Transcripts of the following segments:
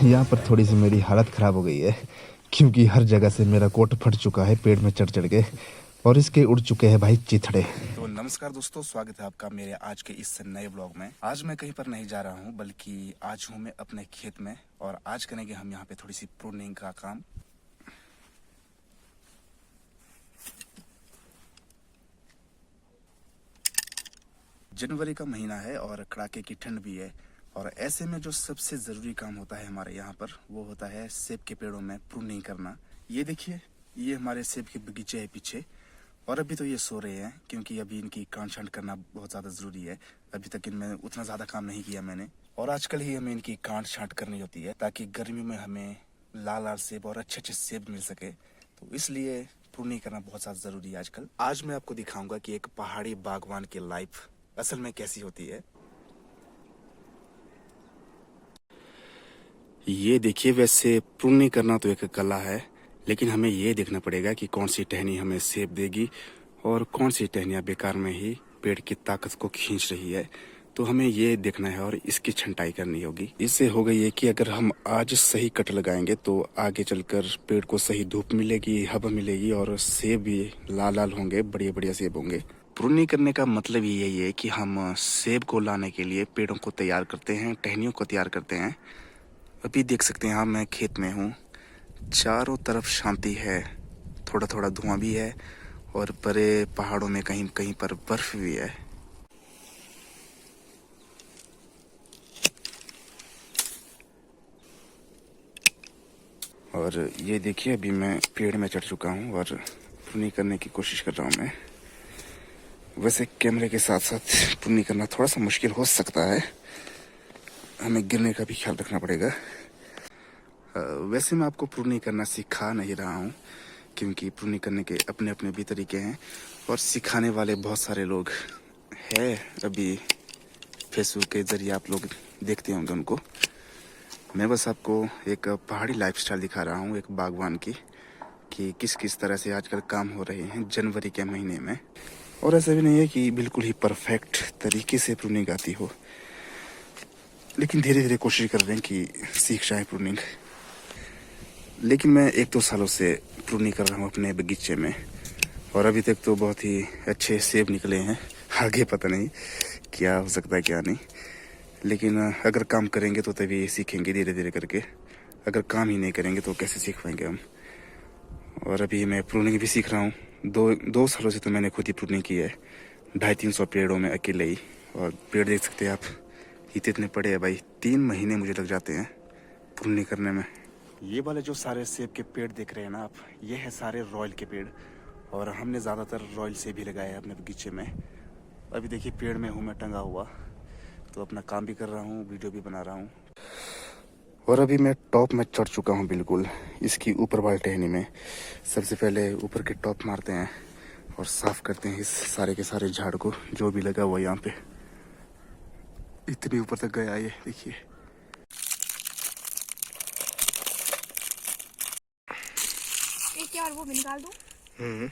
यहाँ पर थोड़ी सी मेरी हालत ख़राब हो गई है क्योंकि हर जगह से मेरा कोट फट चुका है पेड़ में चढ़ चढ़ के, और इसके उड़ चुके हैं भाई चिथड़े। तो नमस्कार दोस्तों, स्वागत है आपका मेरे आज के इस नए ब्लॉग में। आज मैं कहीं पर नहीं जा रहा हूँ, बल्कि आज हूँ मैं अपने खेत में, और आज करेंगे हम यहाँ पे थोड़ी सी प्रूनिंग का काम। जनवरी का महीना है और कड़ाके की ठंड भी है, और ऐसे में जो सबसे ज़रूरी काम होता है हमारे यहाँ पर, वो होता है सेब के पेड़ों में प्रूनिंग करना। ये देखिए, ये हमारे सेब के बगीचे है पीछे, और अभी तो ये सो रहे हैं क्योंकि अभी इनकी काट छांट करना बहुत ज़्यादा ज़रूरी है। अभी तक इनमें उतना ज़्यादा काम नहीं किया मैंने, और आजकल ही हमें इनकी काट छांट करनी होती है ताकि गर्मी में हमें लाल लाल सेब और अच्छे अच्छे सेब मिल सके। तो इसलिए प्रूनिंग करना बहुत ज़्यादा ज़रूरी है आजकल। आज मैं आपको दिखाऊंगा कि एक पहाड़ी बागवान की लाइफ असल में कैसी होती है। ये देखिए, वैसे प्रूनिंग करना तो एक कला है, लेकिन हमें ये देखना पड़ेगा कि कौन सी टहनी हमें सेब देगी और कौन सी टहनियाँ बेकार में ही पेड़ की ताकत को खींच रही है। तो हमें ये देखना है और इसकी छंटाई करनी होगी। इससे होगा ये कि अगर हम आज सही कट लगाएंगे तो आगे चलकर पेड़ को सही धूप मिलेगी, हवा मिलेगी, और सेब भी लाल लाल होंगे, बढ़िया बढ़िया सेब होंगे। प्रूनिंग करने का मतलब ही यही है कि हम सेब को लाने के लिए पेड़ों को तैयार करते हैं, टहनियों को तैयार करते हैं। अभी देख सकते हैं आप, मैं खेत में हूँ, चारों तरफ शांति है, थोड़ा थोड़ा धुआं भी है, और बड़े पहाड़ों में कहीं कहीं पर बर्फ भी है। और ये देखिए, अभी मैं पेड़ में चढ़ चुका हूँ और प्रूनिंग करने की कोशिश कर रहा हूँ मैं। वैसे कैमरे के साथ साथ प्रूनिंग करना थोड़ा सा मुश्किल हो सकता है, हमें गिरने का भी ख्याल रखना पड़ेगा। वैसे मैं आपको प्रूनिंग करना सिखा नहीं रहा हूँ, क्योंकि प्रूनिंग करने के अपने अपने भी तरीके हैं, और सिखाने वाले बहुत सारे लोग हैं। अभी फेसबुक के जरिए आप लोग देखते होंगे उनको। मैं बस आपको एक पहाड़ी लाइफस्टाइल दिखा रहा हूँ, एक बागवान की, कि किस किस तरह से आजकल काम हो रहे हैं जनवरी के महीने में। और ऐसा भी नहीं है कि बिल्कुल ही परफेक्ट तरीके से प्रूनिंग आती हो, लेकिन धीरे धीरे कोशिश कर रहे हैं कि सीख जाए प्रूनिंग। लेकिन मैं 1-2 सालों से प्रूनिंग कर रहा हूँ अपने बगीचे में, और अभी तक तो बहुत ही अच्छे सेब निकले हैं। आगे पता नहीं क्या हो सकता है क्या नहीं, लेकिन अगर काम करेंगे तो तभी सीखेंगे, धीरे धीरे करके। अगर काम ही नहीं करेंगे तो कैसे सीख पाएंगे हम। और अभी मैं प्रूनिंग भी सीख रहा हूँ। दो सालों से तो मैंने खुद ही प्रूनिंग की है, 250-300 पेड़ों में अकेले ही। और पेड़ देख सकते हैं आप, इतने पड़े हैं भाई, 3 महीने मुझे लग जाते हैं प्रूनिंग करने में। ये वाले जो सारे सेब के पेड़ देख रहे हैं ना आप, ये है सारे रॉयल के पेड़, और हमने ज़्यादातर रॉयल सेब ही लगाए हैं अपने बगीचे में। अभी देखिए, पेड़ में हूँ मैं टंगा हुआ, तो अपना काम भी कर रहा हूँ, वीडियो भी बना रहा हूँ। और अभी मैं टॉप में चढ़ चुका हूँ, बिल्कुल इसकी ऊपर वाली टहनी में। सबसे पहले ऊपर के टॉप मारते हैं और साफ करते हैं इस सारे के सारे झाड़ को जो भी लगा हुआ यहाँ पे। इतने ऊपर तक गया ये देखिए। एक यार वो भी निकाल दूं।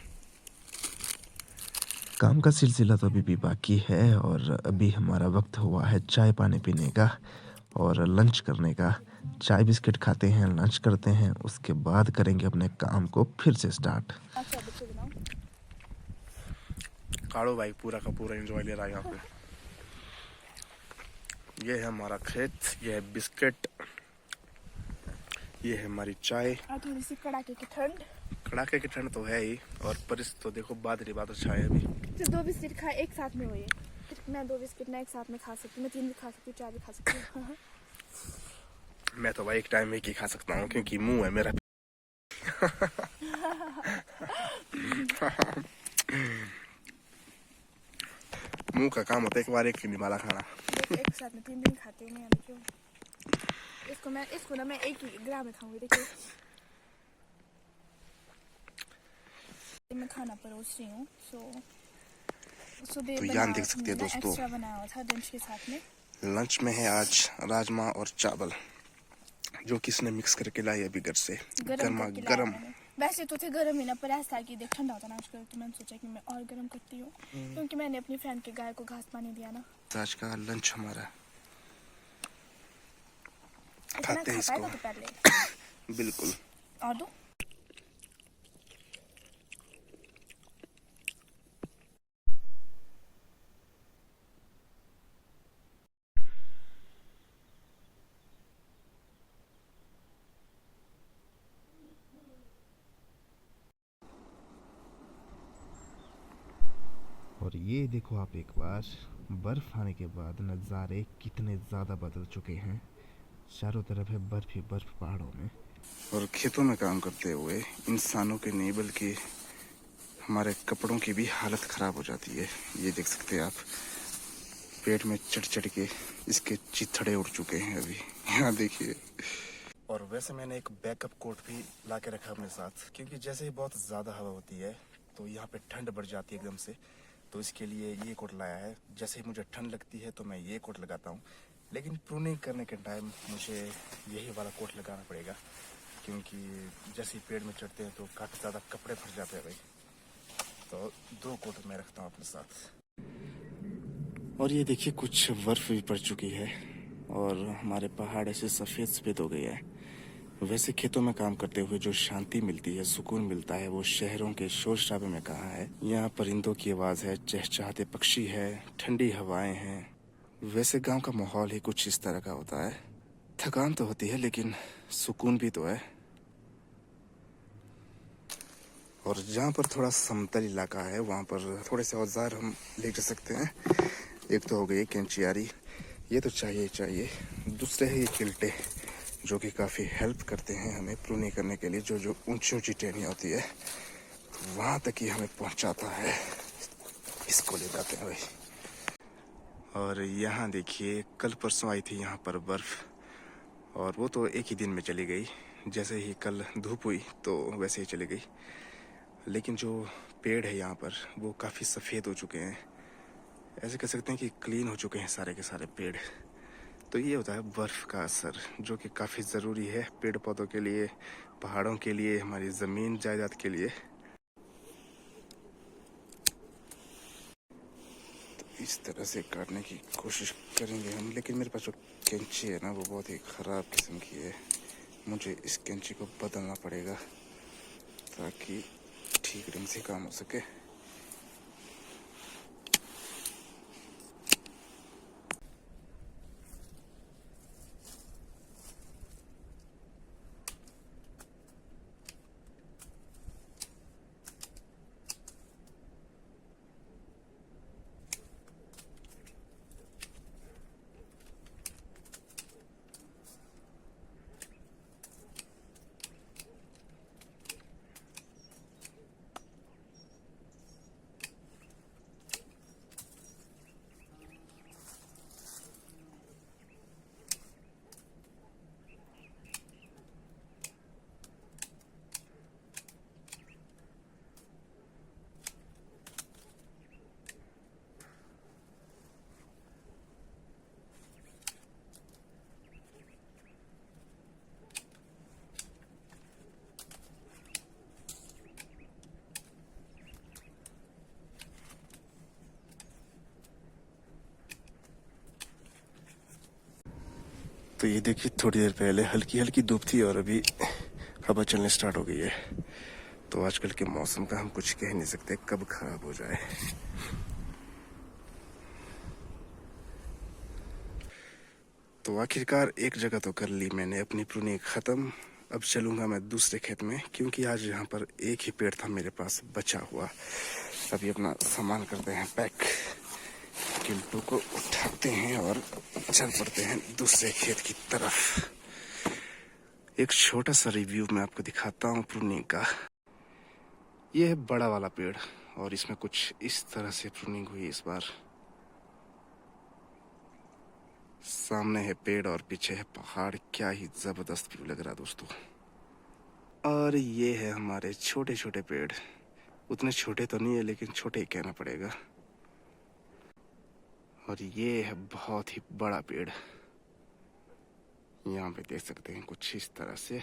काम का सिलसिला तो अभी भी बाकी है, और अभी हमारा वक्त हुआ है चाय पानी पीने का और लंच करने का। चाय बिस्किट खाते हैं, लंच करते हैं, उसके बाद करेंगे अपने काम को फिर से स्टार्ट। अच्छा बच्चे बनाओ। काड़ो भाई पूरा का पूरा एंजॉय ले रहा है यहाँ पे। ये है हमारा खेत, ये है बिस्किट, ये है हमारी चाय। और थोड़ी सी कड़ाके की ठंड। कड़ाके की ठंड तो है ही, और परिस्थिति तो देखो, बादल बादल छाए अभी। फिर 2 बिस्किट खा एक साथ में हो ये। मैं 2 बिस्किट ना एक साथ में खा सकती हूँ, मैं 3 भी खा सकती हूँ, 4 भी खा सकती हूँ। मैं तो भाई एक टाइम में एक ही खा सकता हूँ, क्योंकि मुंह है मेरा। मुंह का काम होता है एक बार एक निवाला खाना। एक साथ में 3 दिन खाती हूँ मैं। देखियो इसको ना मैं 1 ही ग्राम में खाऊंगी। देखिए मैं खाना परोस रही हूँ। सुबह तो यहाँ देख सकते हैं दोस्तों, एक्स्ट्रा बनाया हुआ था लंच के साथ में। लंच में है आज राजमा और चावल, जो किसने मिक्स करके लाई अभी घर से, गर्मा गर्म। वैसे तो थे गर्म ही ना, पर ऐसा था कि देख ठंडा होता ना आजकल, तो मैंने सोचा कि मैं और गर्म करती हूँ, क्योंकि मैंने अपनी फ्रेंड के गाय को घास पानी दिया ना। आज का लंच हमारा इतना खाते हैं खा पाएगा इसको। तो पहले बिल्कुल। और दो। और ये देखो आप एक बार, बर्फ़ आने के बाद नज़ारे कितने ज़्यादा बदल चुके हैं। चारों तरफ है बर्फ़ ही बर्फ़ पहाड़ों में। और खेतों में काम करते हुए इंसानों के नहीं बल्कि हमारे कपड़ों की भी हालत ख़राब हो जाती है। ये देख सकते हैं आप, पेट में चढ़ चढ़ के इसके चिथड़े उड़ चुके हैं अभी। यहाँ देखिए। और वैसे मैंने एक बैकअप कोट भी ला के रखा अपने साथ, क्योंकि जैसे ही बहुत ज़्यादा हवा होती है तो यहाँ पे ठंड बढ़ जाती है एकदम से। तो इसके लिए ये कोट लाया है। जैसे ही मुझे ठंड लगती है तो मैं ये कोट लगाता हूँ, लेकिन प्रूनिंग करने के टाइम मुझे यही वाला कोट लगाना पड़ेगा, क्योंकि जैसे ही पेड़ में चढ़ते हैं तो काफ़ी ज़्यादा कपड़े फट जाते हैं भाई। तो 2 कोट मैं रखता हूँ अपने साथ। और ये देखिए, कुछ बर्फ़ भी पड़ चुकी है और हमारे पहाड़ ऐसे सफ़ेद सफ़ेद हो गए हैं। वैसे खेतों में काम करते हुए जो शांति मिलती है, सुकून मिलता है, वो शहरों के शोर शराबे में कहाँ है। यहाँ परिंदों की आवाज़ है, चहचहाते पक्षी है, ठंडी हवाएं हैं। वैसे गांव का माहौल ही कुछ इस तरह का होता है। थकान तो होती है लेकिन सुकून भी तो है। और जहाँ पर थोड़ा समतल इलाका है वहाँ पर थोड़े से औजार हम ले जा सकते हैं। एक तो हो गई कैंचियारी, ये तो चाहिए ही चाहिए। दूसरे है ये चिल्टे, जो कि काफ़ी हेल्प करते हैं हमें प्रूनिंग करने के लिए। जो ऊंची ऊंची टहनियाँ होती है वहाँ तक ही हमें पहुँचाता है। इसको ले जाते हैं भाई। और यहाँ देखिए, कल परसों आई थी यहाँ पर बर्फ़, और वो तो एक ही दिन में चली गई। जैसे ही कल धूप हुई तो वैसे ही चली गई। लेकिन जो पेड़ है यहाँ पर वो काफ़ी सफ़ेद हो चुके हैं। ऐसे कह सकते हैं कि क्लीन हो चुके हैं सारे के सारे पेड़। तो ये होता है बर्फ़ का असर, जो कि काफ़ी ज़रूरी है पेड़ पौधों के लिए, पहाड़ों के लिए, हमारी ज़मीन जायदाद के लिए। तो इस तरह से काटने की कोशिश करेंगे हम, लेकिन मेरे पास जो कैंची है ना वो बहुत ही ख़राब किस्म की है। मुझे इस कैंची को बदलना पड़ेगा ताकि ठीक ढंग से काम हो सके। तो ये देखिए, थोड़ी देर पहले हल्की हल्की धूप थी और अभी हवा चलने स्टार्ट हो गई है। तो आजकल के मौसम का हम कुछ कह नहीं सकते कब खराब हो जाए। तो आखिरकार एक जगह तो कर ली मैंने अपनी प्रूनिंग ख़त्म। अब चलूँगा मैं दूसरे खेत में, क्योंकि आज यहाँ पर एक ही पेड़ था मेरे पास बचा हुआ। अभी अपना सामान करते हैं पैक, किल्टू को उठाते हैं और चल पड़ते हैं दूसरे खेत की तरफ। एक छोटा सा रिव्यू मैं आपको दिखाता हूँ प्रूनिंग का। ये है बड़ा वाला पेड़ और इसमें कुछ इस तरह से प्रूनिंग हुई इस बार। सामने है पेड़ और पीछे है पहाड़। क्या ही जबरदस्त व्यू लग रहा है दोस्तों। और ये है हमारे छोटे छोटे पेड़। उतने छोटे तो नहीं है लेकिन छोटे ही कहना पड़ेगा। और ये है बहुत ही बड़ा पेड़, यहाँ पे देख सकते हैं कुछ इस तरह से।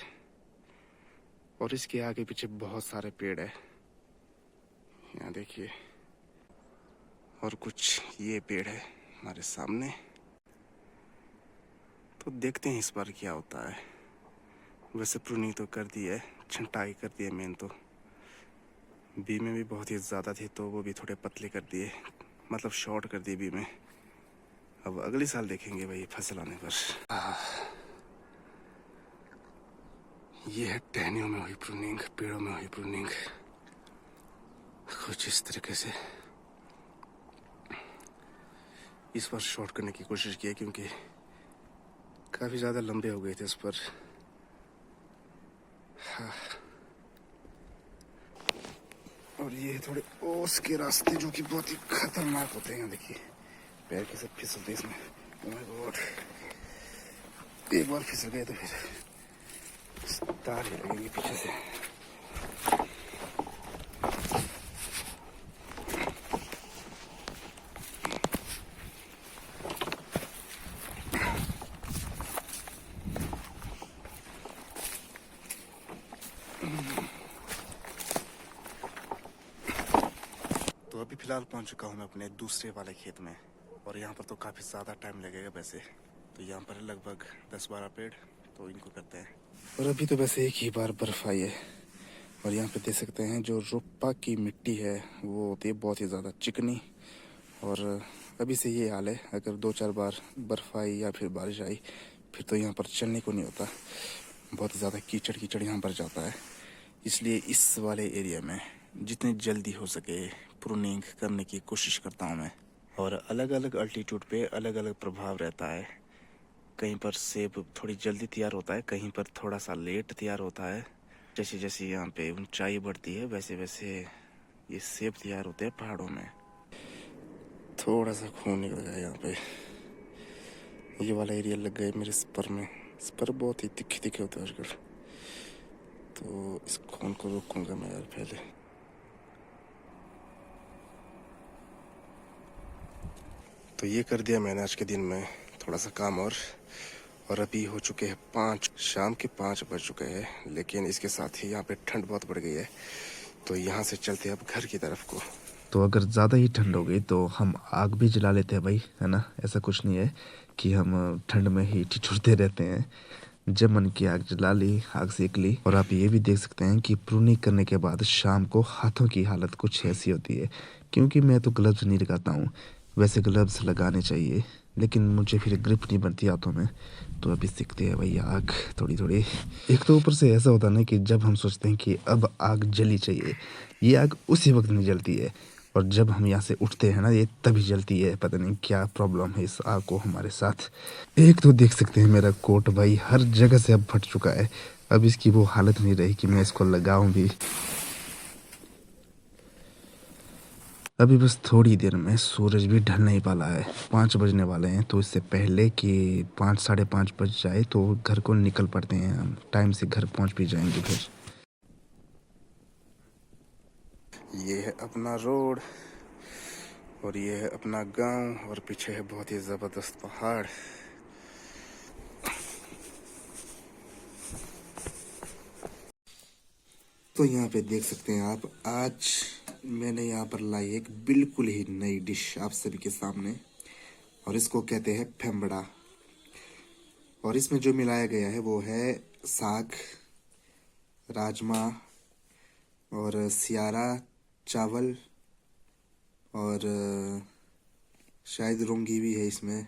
और इसके आगे पीछे बहुत सारे पेड़ है, यहाँ देखिए। और कुछ ये पेड़ है हमारे सामने। तो देखते हैं इस बार क्या होता है। वैसे प्रूनिंग तो कर दी है, छंटाई कर दी है। मेन तो बी में भी बहुत ही ज़्यादा थे तो वो भी थोड़े पतले कर दिए, मतलब शॉर्ट कर दिए बी में। अब अगले साल देखेंगे भाई फसल आने पर। ये है टहनियों में हुई प्रूनिंग, पेड़ों में हुई प्रूनिंग, कुछ इस तरीके से। इस बार शॉर्ट करने की कोशिश की है क्योंकि काफ़ी ज़्यादा लंबे हो गए थे इस पर। हाँ। और ये थोड़े ओस के रास्ते जो कि बहुत ही खतरनाक होते हैं। देखिए पैर कैसे फिसलते इसमें। Oh my God। एक बार फिसल गए तो फिर तार ही लगेगी पीछे से। तो अभी फिलहाल पहुंच चुका हूं मैं अपने दूसरे वाले खेत में, और यहाँ पर तो काफ़ी ज़्यादा टाइम लगेगा वैसे। तो यहाँ पर लगभग 10-12 पेड़, तो इनको करते हैं। और अभी तो वैसे एक ही बार बर्फ आई है, और यहाँ पे देख सकते हैं जो रोपा की मिट्टी है वो होती है बहुत ही ज़्यादा चिकनी। और अभी से ये हाल है, अगर 2-4 बार बर्फ आई या फिर बारिश आई फिर तो यहाँ पर चलने को नहीं होता। बहुत ही ज़्यादा कीचड़ कीचड़ यहाँ पर जाता है। इसलिए इस वाले एरिया में जितनी जल्दी हो सके प्रूनिंग करने की कोशिश करता हूँ मैं। और अलग अलग अल्टीट्यूड पे अलग अलग प्रभाव रहता है। कहीं पर सेब थोड़ी जल्दी तैयार होता है, कहीं पर थोड़ा सा लेट तैयार होता है। जैसे जैसे यहाँ पे ऊंचाई बढ़ती है वैसे वैसे ये सेब तैयार होते हैं पहाड़ों में। थोड़ा सा खून निकल गया यहाँ पे, ये वाला एरिया लग गया मेरे स्पर में। स्पर बहुत ही तिखे तिखे होते हैं आजकल, तो इस खून को रोकूंगा मैं यार पहले। तो ये कर दिया मैंने आज के दिन में थोड़ा सा काम। और अभी हो चुके हैं 5, शाम के 5 बज चुके हैं। लेकिन इसके साथ ही यहाँ पे ठंड बहुत बढ़ गई है, तो यहाँ से चलते हैं अब घर की तरफ को। तो अगर ज़्यादा ही ठंड हो गई तो हम आग भी जला लेते हैं भाई, है ना। ऐसा कुछ नहीं है कि हम ठंड में ही ठिठुरते रहते हैं। जब मन की आग जला ली, आग सेक ली। और आप ये भी देख सकते हैं कि प्रूनिंग करने के बाद शाम को हाथों की हालत कुछ ऐसी होती है, क्योंकि मैं तो ग्लव्स नहीं लगाता हूँ। वैसे ग्लव्स लगाने चाहिए, लेकिन मुझे फिर ग्रिप नहीं बनती हाथों में। तो अभी सीखते हैं भाई आग थोड़ी थोड़ी। एक तो ऊपर से ऐसा होता है ना कि जब हम सोचते हैं कि अब आग जली चाहिए, ये आग उसी वक्त नहीं जलती है। और जब हम यहाँ से उठते हैं ना, ये तभी जलती है। पता नहीं क्या प्रॉब्लम है इस आग को हमारे साथ। एक तो देख सकते हैं मेरा कोट भाई हर जगह से अब फट चुका है। अब इसकी वो हालत नहीं रही कि मैं इसको लगाऊं भी। अभी बस थोड़ी देर में सूरज भी ढलने ही वाला है, 5 बजने वाले हैं। तो इससे पहले कि 5 साढ़े 5 बज जाए तो घर को निकल पड़ते हैं हम। टाइम से घर पहुंच भी जाएंगे फिर। ये है अपना रोड, और ये है अपना गांव, और पीछे है बहुत ही ज़बरदस्त पहाड़। तो यहाँ पे देख सकते हैं आप, आज मैंने यहाँ पर लाई एक बिल्कुल ही नई डिश आप सभी के सामने, और इसको कहते हैं फेम्बड़ा। और इसमें जो मिलाया गया है वो है साग, राजमा और सियारा चावल, और शायद रोंगी भी है इसमें।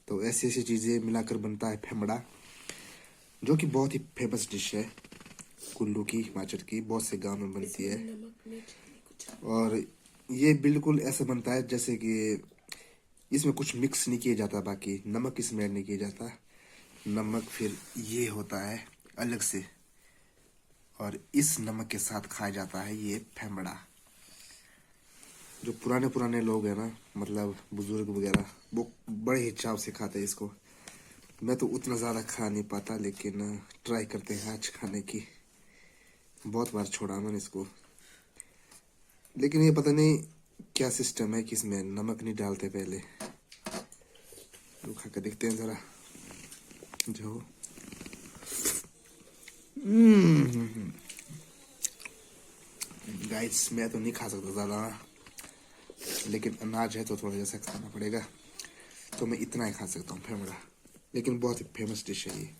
तो ऐसी ऐसी चीज़ें मिलाकर बनता है फेम्बड़ा, जो कि बहुत ही फेमस डिश है कुल्लू की, हिमाचल की। बहुत से गांव में बनती है। और ये बिल्कुल ऐसा बनता है जैसे कि इसमें कुछ मिक्स नहीं किया जाता, बाकी नमक इसमें ऐड नहीं किया जाता। नमक फिर ये होता है अलग से, और इस नमक के साथ खाया जाता है ये फेम्बड़ा। जो पुराने पुराने लोग हैं ना, मतलब बुजुर्ग वगैरह, वो बड़े ही चाव से खाते हैं इसको। मैं तो उतना ज़्यादा खा नहीं पाता, लेकिन ट्राई करते हैं आज खाने की। बहुत बार छोड़ा मैंने इसको, लेकिन ये पता नहीं क्या सिस्टम है कि इसमें नमक नहीं डालते पहले। तो खा कर देखते हैं ज़रा जो। गाइस मैं तो नहीं खा सकता ज़्यादा, लेकिन अनाज है तो थोड़ा जैसा खाना पड़ेगा, तो मैं इतना ही खा सकता हूँ फेम्बड़ा। लेकिन बहुत ही फेमस डिश है ये।